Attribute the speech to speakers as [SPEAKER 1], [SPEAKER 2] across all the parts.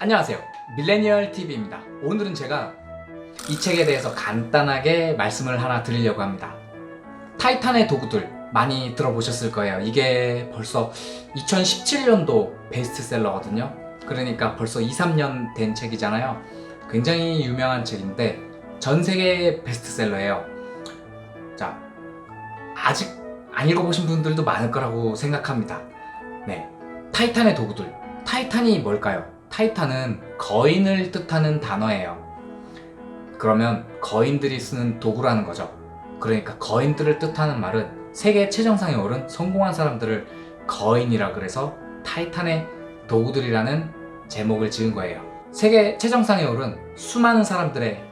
[SPEAKER 1] 안녕하세요, 밀레니얼 TV입니다. 오늘은 제가 이 책에 대해서 간단하게 말씀을 하나 드리려고 합니다. 타이탄의 도구들 많이 들어보셨을 거예요. 이게 벌써 2017년도 베스트셀러거든요. 그러니까 벌써 2-3년 된 책이잖아요. 굉장히 유명한 책인데 전 세계 베스트셀러예요. 자, 아직 안 읽어보신 분들도 많을 거라고 생각합니다. 네, 타이탄의 도구들. 타이탄이 뭘까요? 타이탄은 거인을 뜻하는 단어예요. 그러면 거인들이 쓰는 도구라는 거죠. 그러니까 거인들을 뜻하는 말은 세계 최정상에 오른 성공한 사람들을 거인이라 그래서 타이탄의 도구들이라는 제목을 지은 거예요. 세계 최정상에 오른 수많은 사람들의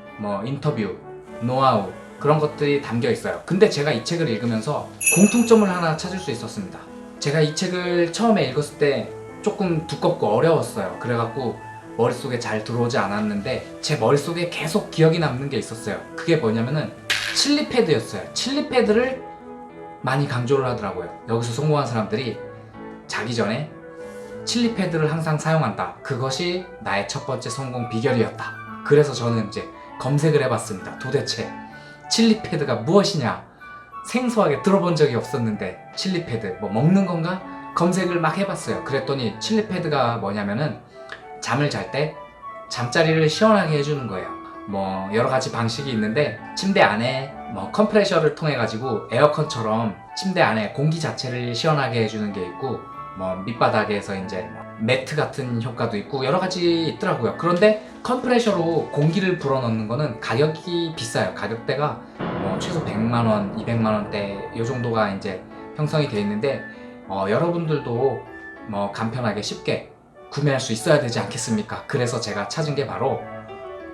[SPEAKER 1] 인터뷰, 노하우 그런 것들이 담겨 있어요. 근데 제가 이 책을 읽으면서 공통점을 하나 찾을 수 있었습니다. 제가 이 책을 처음에 읽었을 때 조금 두껍고 어려웠어요. 그래갖고 머릿속에 잘 들어오지 않았는데 제 머릿속에 계속 기억이 남는 게 있었어요. 그게 뭐냐면은 칠리패드였어요. 칠리패드를 많이 강조를 하더라고요. 여기서 성공한 사람들이 자기 전에 칠리패드를 항상 사용한다. 그것이 나의 첫 번째 성공 비결이었다. 그래서 저는 이제 검색을 해봤습니다. 도대체 칠리패드가 무엇이냐? 생소하게 들어본 적이 없었는데 칠리패드 먹는 건가? 검색을 막 해봤어요. 그랬더니 칠리패드가 뭐냐면은 잠을 잘 때 잠자리를 시원하게 해주는 거예요. 여러 가지 방식이 있는데 침대 안에 컴프레셔를 통해 가지고 에어컨처럼 침대 안에 공기 자체를 시원하게 해주는 게 있고 밑바닥에서 이제 매트 같은 효과도 있고 여러 가지 있더라고요. 그런데 컴프레셔로 공기를 불어넣는 거는 가격이 비싸요. 가격대가 최소 100만원, 200만원대 이 정도가 이제 형성이 돼 있는데 여러분들도 간편하게 쉽게 구매할 수 있어야 되지 않겠습니까? 그래서 제가 찾은 게 바로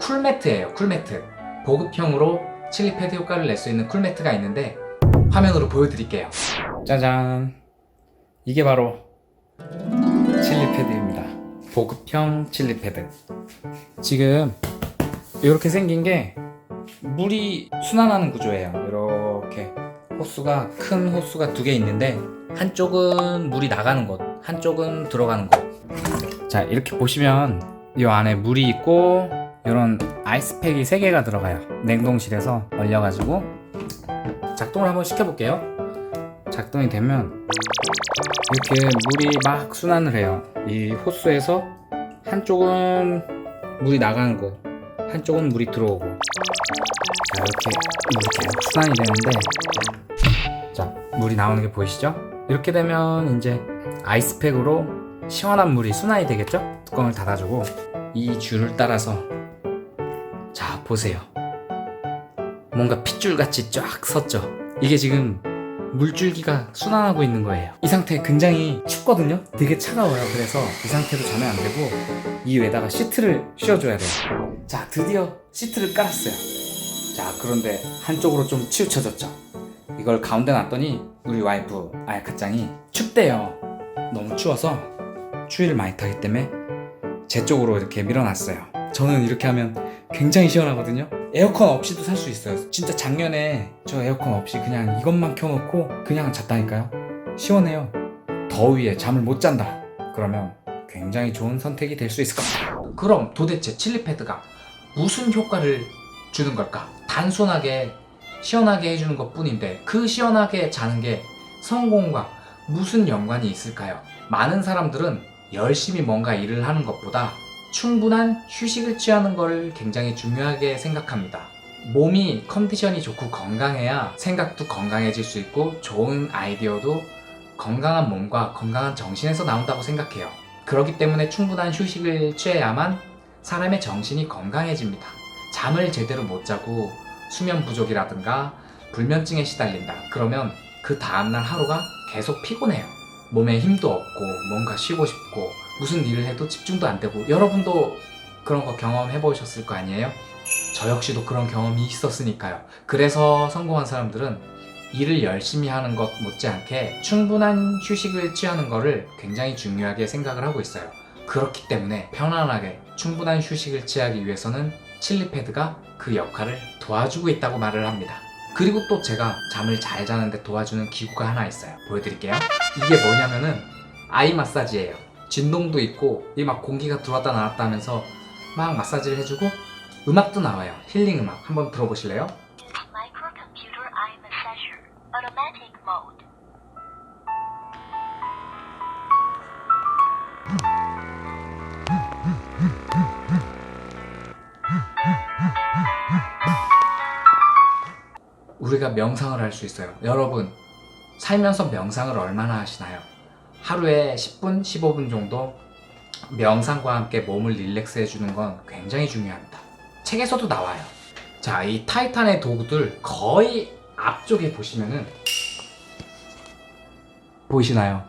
[SPEAKER 1] 쿨매트예요. 쿨매트. 보급형으로 칠리패드 효과를 낼 수 있는 쿨매트가 있는데 화면으로 보여드릴게요. 짜잔, 이게 바로 칠리패드입니다. 보급형 칠리패드. 지금 이렇게 생긴 게 물이 순환하는 구조예요. 이렇게 호스가, 큰 호스가 2개 있는데 한쪽은 물이 나가는 곳, 한쪽은 들어가는 곳. 자, 이렇게 보시면 이 안에 물이 있고 이런 아이스팩이 3개가 들어가요. 냉동실에서 얼려가지고 작동을 한번 시켜볼게요. 작동이 되면 이렇게 물이 막 순환을 해요. 이 호스에서 한쪽은 물이 나가는 곳, 한쪽은 물이 들어오고, 자, 이렇게 계속 순환이 되는데, 자, 물이 나오는 게 보이시죠? 이렇게 되면 이제 아이스팩으로 시원한 물이 순환이 되겠죠? 뚜껑을 닫아주고 이 줄을 따라서, 자, 보세요. 뭔가 핏줄같이 쫙 섰죠? 이게 지금 물줄기가 순환하고 있는 거예요. 이 상태 굉장히 춥거든요? 되게 차가워요. 그래서 이 상태로 자면 안 되고 이 위에다가 시트를 씌워줘야 돼요. 자, 드디어 시트를 깔았어요. 자, 그런데 한쪽으로 좀 치우쳐졌죠? 이걸 가운데 놨더니 우리 와이프 아야카짱이 춥대요. 너무 추워서 추위를 많이 타기 때문에 제 쪽으로 이렇게 밀어놨어요. 저는 이렇게 하면 굉장히 시원하거든요. 에어컨 없이도 살 수 있어요. 진짜 작년에 저 에어컨 없이 그냥 이것만 켜놓고 그냥 잤다니까요. 시원해요. 더위에 잠을 못 잔다 그러면 굉장히 좋은 선택이 될 수 있을 겁니다. 그럼 도대체 칠리패드가 무슨 효과를 주는 걸까? 단순하게 시원하게 해주는 것 뿐인데 그 시원하게 자는 게 성공과 무슨 연관이 있을까요? 많은 사람들은 열심히 뭔가 일을 하는 것보다 충분한 휴식을 취하는 걸 굉장히 중요하게 생각합니다. 몸이 컨디션이 좋고 건강해야 생각도 건강해질 수 있고 좋은 아이디어도 건강한 몸과 건강한 정신에서 나온다고 생각해요. 그렇기 때문에 충분한 휴식을 취해야만 사람의 정신이 건강해집니다. 잠을 제대로 못 자고 수면 부족이라든가 불면증에 시달린다. 그러면 그 다음날 하루가 계속 피곤해요. 몸에 힘도 없고 뭔가 쉬고 싶고 무슨 일을 해도 집중도 안 되고 여러분도 그런 거 경험해 보셨을 거 아니에요? 저 역시도 그런 경험이 있었으니까요. 그래서 성공한 사람들은 일을 열심히 하는 것 못지않게 충분한 휴식을 취하는 거를 굉장히 중요하게 생각을 하고 있어요. 그렇기 때문에 편안하게 충분한 휴식을 취하기 위해서는 칠리패드가 그 역할을 도와주고 있다고 말을 합니다. 그리고 또 제가 잠을 잘 자는데 도와주는 기구가 하나 있어요. 보여드릴게요. 이게 뭐냐면은 아이 마사지예요. 진동도 있고 이 막 공기가 들어왔다 나왔다 하면서 막 마사지를 해주고 음악도 나와요. 힐링 음악 한번 들어보실래요?
[SPEAKER 2] Microcomputer eye massager, automatic mode.
[SPEAKER 1] 우리가 명상을 할 수 있어요. 여러분, 살면서 명상을 얼마나 하시나요? 하루에 10분, 15분 정도 명상과 함께 몸을 릴렉스 해주는 건 굉장히 중요합니다. 책에서도 나와요. 자, 이 타이탄의 도구들 거의 앞쪽에 보시면은 보이시나요?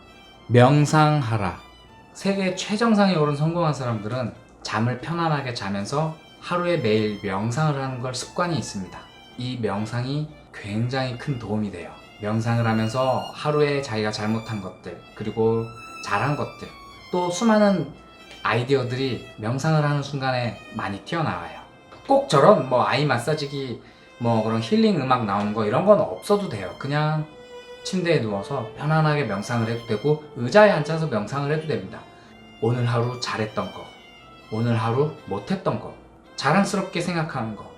[SPEAKER 1] 명상하라. 세계 최정상에 오른 성공한 사람들은 잠을 편안하게 자면서 하루에 매일 명상을 하는 걸 습관이 있습니다. 이 명상이 굉장히 큰 도움이 돼요. 명상을 하면서 하루에 자기가 잘못한 것들, 그리고 잘한 것들, 또 수많은 아이디어들이 명상을 하는 순간에 많이 튀어나와요. 꼭 저런 아이 마사지기, 그런 힐링 음악 나오는 거 이런 건 없어도 돼요. 그냥 침대에 누워서 편안하게 명상을 해도 되고 의자에 앉아서 명상을 해도 됩니다. 오늘 하루 잘했던 거, 오늘 하루 못했던 거, 자랑스럽게 생각하는 거,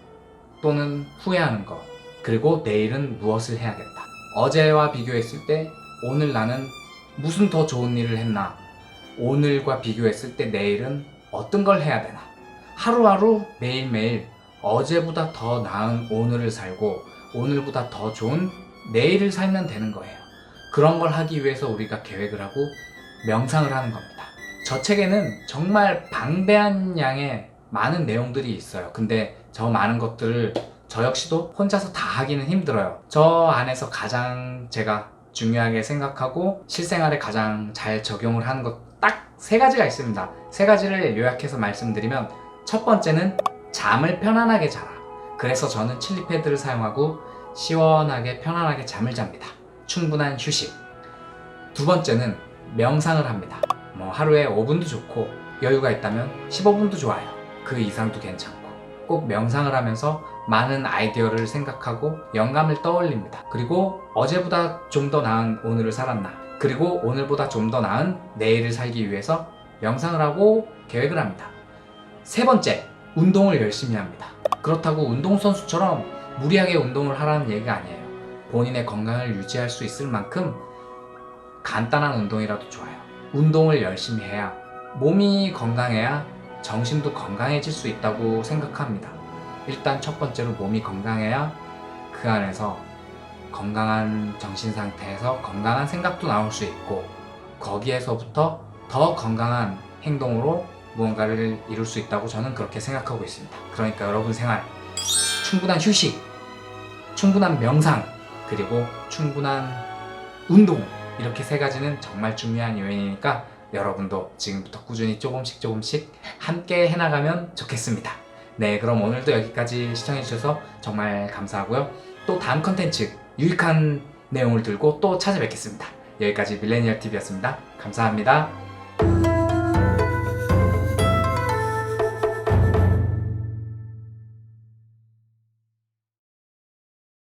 [SPEAKER 1] 또는 후회하는 거, 그리고 내일은 무엇을 해야겠다. 어제와 비교했을 때 오늘 나는 무슨 더 좋은 일을 했나, 오늘과 비교했을 때 내일은 어떤 걸 해야 되나. 하루하루 매일매일 어제보다 더 나은 오늘을 살고 오늘보다 더 좋은 내일을 살면 되는 거예요. 그런 걸 하기 위해서 우리가 계획을 하고 명상을 하는 겁니다. 저 책에는 정말 방대한 양의 많은 내용들이 있어요. 근데 저 많은 것들을 저 역시도 혼자서 다 하기는 힘들어요. 저 안에서 가장 제가 중요하게 생각하고 실생활에 가장 잘 적용을 하는 것 딱 3가지가 있습니다. 3가지를 요약해서 말씀드리면, 첫 번째는 잠을 편안하게 자라. 그래서 저는 칠리 패드를 사용하고 시원하게 편안하게 잠을 잡니다. 충분한 휴식. 두 번째는 명상을 합니다. 하루에 5분도 좋고 여유가 있다면 15분도 좋아요. 그 이상도 괜찮고 꼭 명상을 하면서 많은 아이디어를 생각하고 영감을 떠올립니다. 그리고 어제보다 좀 더 나은 오늘을 살았나, 그리고 오늘보다 좀 더 나은 내일을 살기 위해서 명상을 하고 계획을 합니다. 세 번째, 운동을 열심히 합니다. 그렇다고 운동선수처럼 무리하게 운동을 하라는 얘기가 아니에요. 본인의 건강을 유지할 수 있을 만큼 간단한 운동이라도 좋아요. 운동을 열심히 해야, 몸이 건강해야 정신도 건강해질 수 있다고 생각합니다. 일단 첫 번째로 몸이 건강해야 그 안에서 건강한 정신 상태에서 건강한 생각도 나올 수 있고, 거기에서부터 더 건강한 행동으로 무언가를 이룰 수 있다고 저는 그렇게 생각하고 있습니다. 그러니까 여러분 생활, 충분한 휴식, 충분한 명상, 그리고 충분한 운동, 이렇게 3가지는 정말 중요한 요인이니까 여러분도 지금부터 꾸준히 조금씩 함께 해나가면 좋겠습니다. 네, 그럼 오늘도 여기까지 시청해주셔서 정말 감사하고요. 또 다음 컨텐츠 유익한 내용을 들고 또 찾아뵙겠습니다. 여기까지 밀레니얼TV였습니다. 감사합니다.